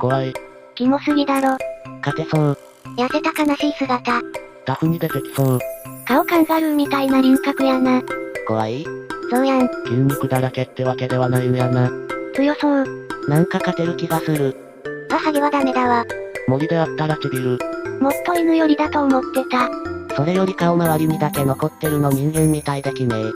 怖い。キモすぎだろ。勝てそう。痩せた悲しい姿。タフに出てきそう。顔カンガルーみたいな輪郭やな。怖い？そうやん。筋肉だらけってわけではないんやな。強そう。なんか勝てる気がする。ハゲはダメだわ。森であったらちびる。もっと犬寄りだと思ってた。それより顔周りにだけ残ってるの人間みたいできねえ。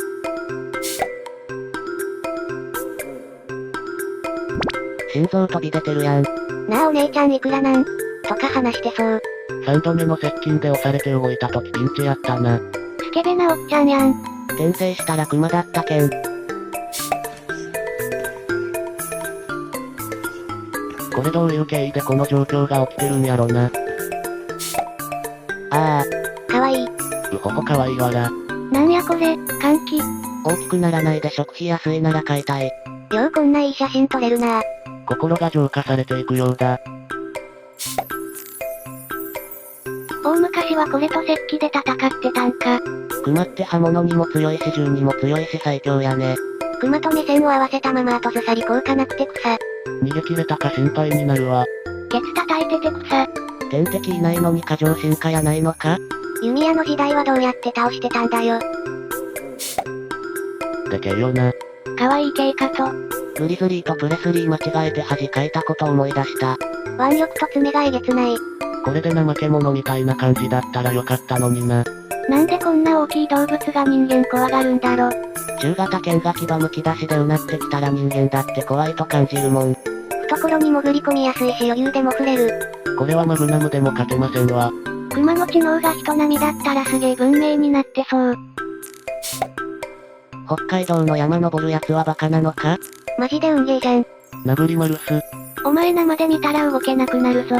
心臓飛び出てるやん。なあお姉ちゃんいくらなんとか話してそう。3度目の接近で押されて動いた時ピンチやったな。スケベなおっちゃんやん。転生したらクマだったけん。これどういう経緯でこの状況が起きてるんやろな。ああ。かわいい。うほほかわいいわら。なんやこれ、換気。大きくならないで食費安いなら買いたい。ようこんないい写真撮れるな。心が浄化されていくようだ。大昔はこれと石器で戦ってたんか。クマって刃物にも強いし銃にも強いし最強やね。クマと目線を合わせたまま後ずさり効果なくて草。逃げ切れたか心配になるわ。ケツ叩いてて草。天敵いないのに過剰進化やないのか？弓矢の時代はどうやって倒してたんだよ。でけえよな。かわいい経過と。グリズリーとプレスリー間違えて恥かいたこと思い出した。腕力と爪がえげつない。これで怠け者みたいな感じだったらよかったのにな。なんでこんな大きい動物が人間怖がるんだろ。中型犬が牙むき出しでうなってきたら人間だって怖いと感じるもん。懐に潜り込みやすいし余裕でも触れる。これはマグナムでも勝てませんわ。クマの知能が人並みだったらすげえ文明になってそう。北海道の山登るやつはバカなのか？マジで運ゲーじゃん。なぶりマルス。お前生で見たら動けなくなるぞ。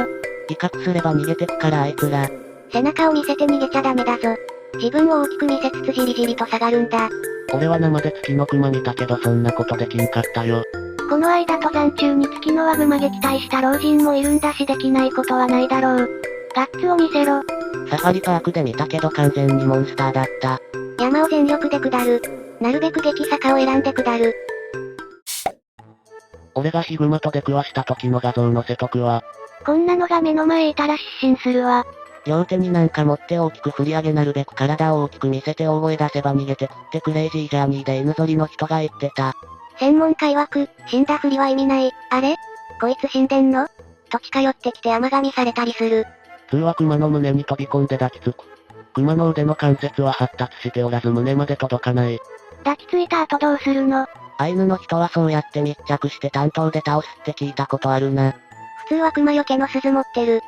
威嚇すれば逃げてくからあいつら。背中を見せて逃げちゃダメだぞ。自分を大きく見せつつじりじりと下がるんだ。俺は生で月のクマ見たけどそんなことできんかったよ。この間登山中に月のワグマ撃退した老人もいるんだしできないことはないだろう。ガッツを見せろ。サファリパークで見たけど完全にモンスターだった。山を全力で下る。なるべく激坂を選んで下る。俺がヒグマと出くわした時の画像載せとくわ。こんなのが目の前いたら失神するわ。両手になんか持って大きく振り上げなるべく体を大きく見せて大声出せば逃げてくってクレイジージャーニーで犬ぞりの人が言ってた。専門家曰く、死んだふりは意味ない。あれこいつ死んでんのと近寄ってきて甘噛みされたりする。通はクマの胸に飛び込んで抱きつく。クマの腕の関節は発達しておらず胸まで届かない。抱きついた後どうするの？アイヌの人はそうやって密着して担当で倒すって聞いたことあるな。普通はクマよけの鈴持ってる。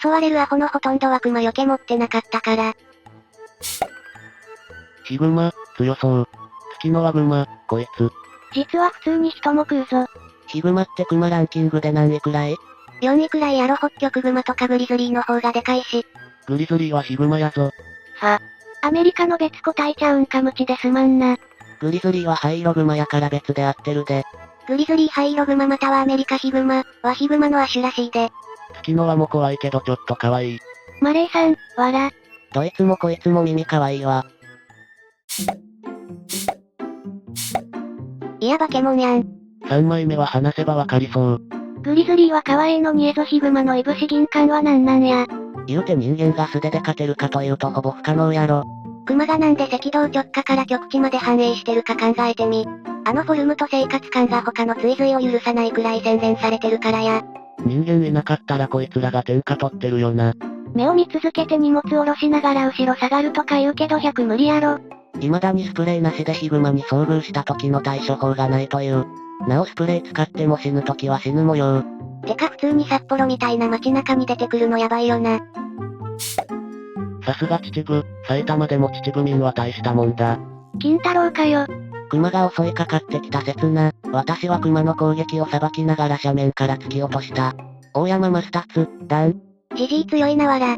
襲われるアホのほとんどはクマよけ持ってなかったから。ヒグマ、強そう。月のワグマ、こいつ。実は普通に人も食うぞ。ヒグマってクマランキングで何位くらい？ 4 位くらいやろ。北極グマとかグリズリーの方がでかいし。グリズリーはヒグマやぞ。アメリカの別個体ちゃうんか無知ですまんな。グリズリーは灰色グマやから別で合ってるで。グリズリー灰色グマまたはアメリカヒグマはヒグマの亜種らしいで。月の輪も怖いけどちょっと可愛い。マレイさん、わら。どいつもこいつも耳可愛いわ。いやバケモンやん。3枚目は話せばわかりそう。グリズリーは可愛いのにエゾヒグマのいぶし銀冠はなんなんや。言うて人間が素手で勝てるかというとほぼ不可能やろ。クマがなんで赤道直下から極地まで繁栄してるか考えてみ。あのフォルムと生活感が他の追随を許さないくらい洗練されてるからや。人間いなかったらこいつらが天下取ってるよな。目を見続けて荷物下ろしながら後ろ下がるとか言うけど100無理やろ。未だにスプレーなしでヒグマに遭遇した時の対処法がないという。なおスプレー使っても死ぬ時は死ぬ模様。てか普通に札幌みたいな街中に出てくるのやばいよな。さすが秩父、埼玉でも秩父民は大したもんだ。金太郎かよ。熊が襲いかかってきた刹那、私は熊の攻撃をさばきながら斜面から突き落とした。大山マスタツ、ダン。じじい強いなわら。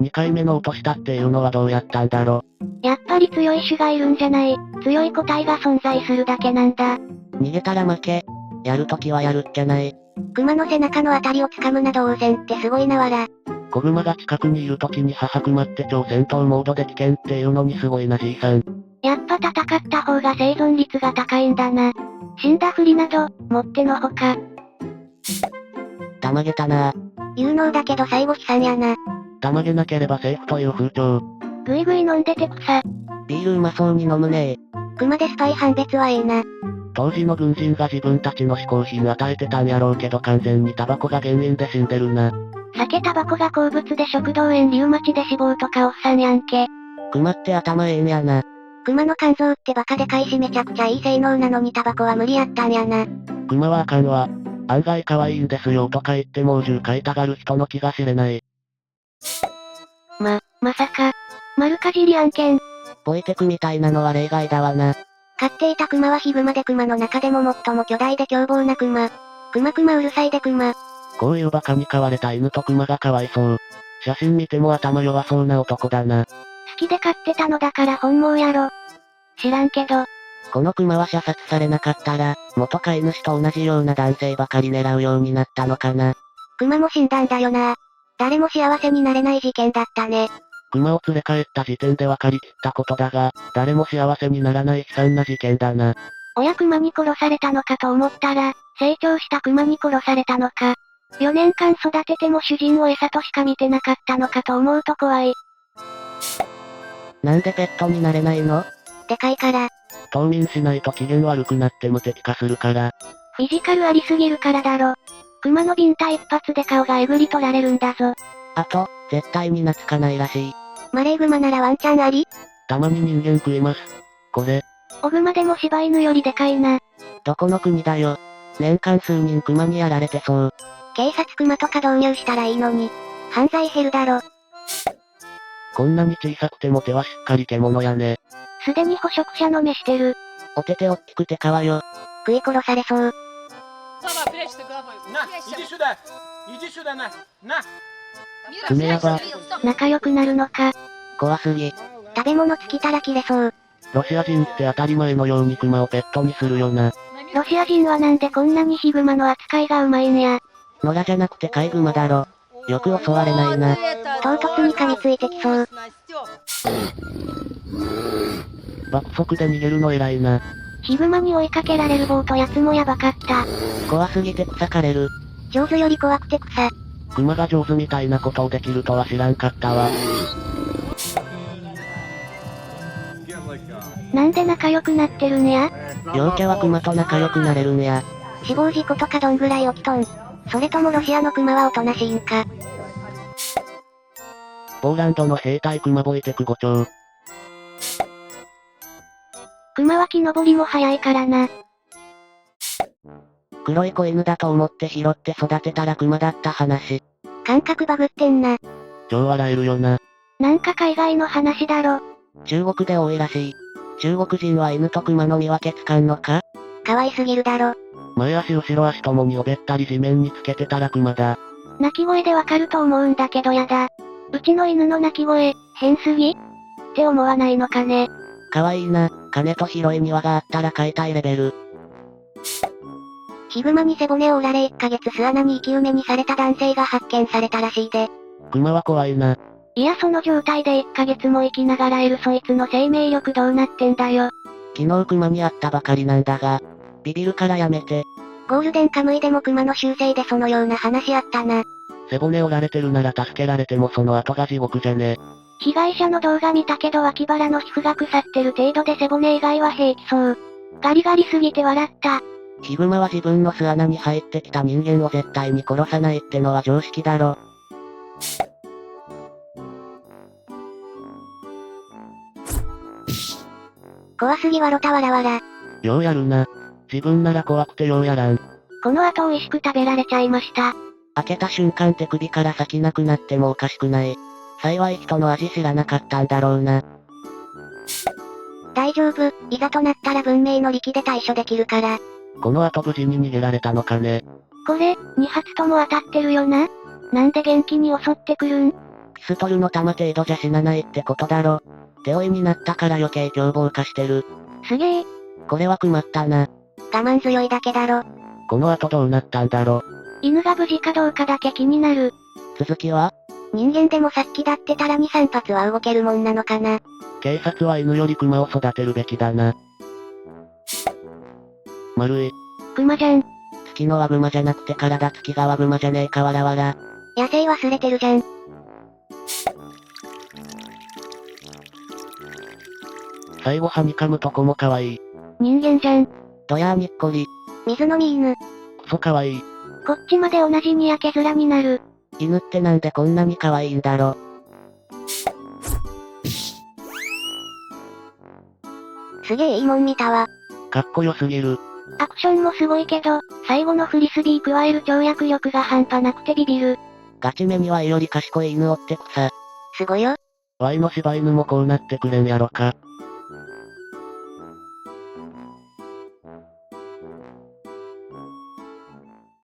2回目の落としたっていうのはどうやったんだろ。やっぱり強い種がいるんじゃない。強い個体が存在するだけなんだ。逃げたら負け。やるときはやるっきゃない。熊の背中のあたりを掴むなど応戦ってすごいなわら。子熊が近くにいるときに母熊って超戦闘モードで危険っていうのにすごいなじいさん。やっぱ戦った方が生存率が高いんだな。死んだふりなど、もってのほか。たまげたな。有能だけど最後悲惨やな。たまげなければセーフという風潮。ぐいぐい飲んでて草。ビールうまそうに飲むね熊でスパイ判別はええな。当時の軍人が自分たちの嗜好品与えてたんやろうけど完全にタバコが原因で死んでるな。酒タバコが好物で食道炎リウマチで死亡とかおっさんやんけ。熊って頭ええんやな。熊の肝臓ってバカでかいしめちゃくちゃいい性能なのにタバコは無理やったんやな。熊はあかんわ。案外可愛いんですよとか言って猛獣飼いたがる人の気が知れない。まさか。丸かじり案件。ポイテクみたいなのは例外だわな。飼っていた熊はヒグマで熊の中でも最も巨大で凶暴な熊。熊うるさいで熊。こういうバカに飼われた犬と熊がかわいそう。写真見ても頭弱そうな男だな。好きで飼ってたのだから本望やろ。知らんけど。この熊は射殺されなかったら、元飼い主と同じような男性ばかり狙うようになったのかな。熊も死んだんだよな。誰も幸せになれない事件だったね。熊を連れ帰った時点で分かりきったことだが、誰も幸せにならない悲惨な事件だな。親熊に殺されたのかと思ったら、成長した熊に殺されたのか。4年間育てても主人を餌としか見てなかったのかと思うと怖い。なんでペットになれないの？でかいから。冬眠しないと機嫌悪くなって無敵化するから。フィジカルありすぎるからだろ。熊のビンタ一発で顔がえぐり取られるんだぞ。あと、絶対に懐かないらしい。マレーグマならワンチャンあり？たまに人間食います。これ。オグマでも柴犬よりでかいな。どこの国だよ。年間数人熊にやられてそう。警察熊とか導入したらいいのに。犯罪減るだろ。こんなに小さくても手はしっかり獣やね。すでに捕食者の目してる。お手手おっきくてかわよ。食い殺されそう。爪やば。仲良くなるのか。怖すぎ。食べ物尽きたら切れそう。ロシア人って当たり前のように熊をペットにするよな。ロシア人はなんでこんなにヒグマの扱いがうまいんや。野良じゃなくて飼い熊だろ。よく襲われないな。唐突に噛みついてきそう。爆速で逃げるの偉いな。ヒグマに追いかけられるボートやつもやばかった。怖すぎて草かれる。上手より怖くて草。熊が上手みたいなことをできるとは知らんかったわ。なんで仲良くなってるんや？陽キャは熊と仲良くなれるんや。死亡事故とかどんぐらい起きとん？それともロシアの熊はおとなしいんか？ポーランドの兵隊熊ボイテク5丁。熊は木登りも早いからな。黒い子犬だと思って拾って育てたら熊だった話。感覚バグってんな。超笑えるよな。なんか海外の話だろ。中国で多いらしい。中国人は犬と熊の見分けつかんのか？可愛すぎるだろ。前足後ろ足ともにおべったり地面につけてたら熊だ。鳴き声でわかると思うんだけどやだ。うちの犬の鳴き声、変すぎ？って思わないのかね。可愛いな。金と広い庭があったら飼いたいレベル。ヒグマに背骨を折られ1ヶ月巣穴に生き埋めにされた男性が発見されたらしいで。熊は怖いな。いやその状態で1ヶ月も生きながらいるそいつの生命力どうなってんだよ。昨日熊に会ったばかりなんだが、ビビるからやめて。ゴールデンカムイでも熊の習性でそのような話あったな。背骨折られてるなら助けられてもその後が地獄じゃね。被害者の動画見たけど脇腹の皮膚が腐ってる程度で背骨以外は平気そう。ガリガリすぎて笑った。ヒグマは自分の巣穴に入ってきた人間を絶対に殺さないってのは常識だろ。怖すぎわろたわらわら。ようやるな。自分なら怖くてようやらん。この後美味しく食べられちゃいました。開けた瞬間手首から先なくなってもおかしくない。幸い人の味知らなかったんだろうな。大丈夫、いざとなったら文明の力で対処できるから。この後無事に逃げられたのかね。これ、2発とも当たってるよな。なんで元気に襲ってくるん？ピストルの弾程度じゃ死なないってことだろ。手負いになったから余計凶暴化してる。すげえ。これは困ったな。我慢強いだけだろ。この後どうなったんだろ。犬が無事かどうかだけ気になる。続きは？人間でもさっきだってたら2、3発は動けるもんなのかな。警察は犬より熊を育てるべきだな。丸い。熊じゃん。きのワグマじゃなくて体つきがワグマじゃねえかわらわら。野生忘れてるじゃん。最後はにかむとこも可愛い。人間じゃん。どやーにっこり。水飲み犬。クソ可愛い。こっちまで同じにやけ面になる。犬ってなんでこんなに可愛いんだろ。すげえいいもん見たわ。かっこよすぎる。アクションもすごいけど、最後のフリスビー加える跳躍力が半端なくてビビる。ガチめにワイより賢い犬おってくさ。すごよ。ワイの柴犬もこうなってくれんやろか。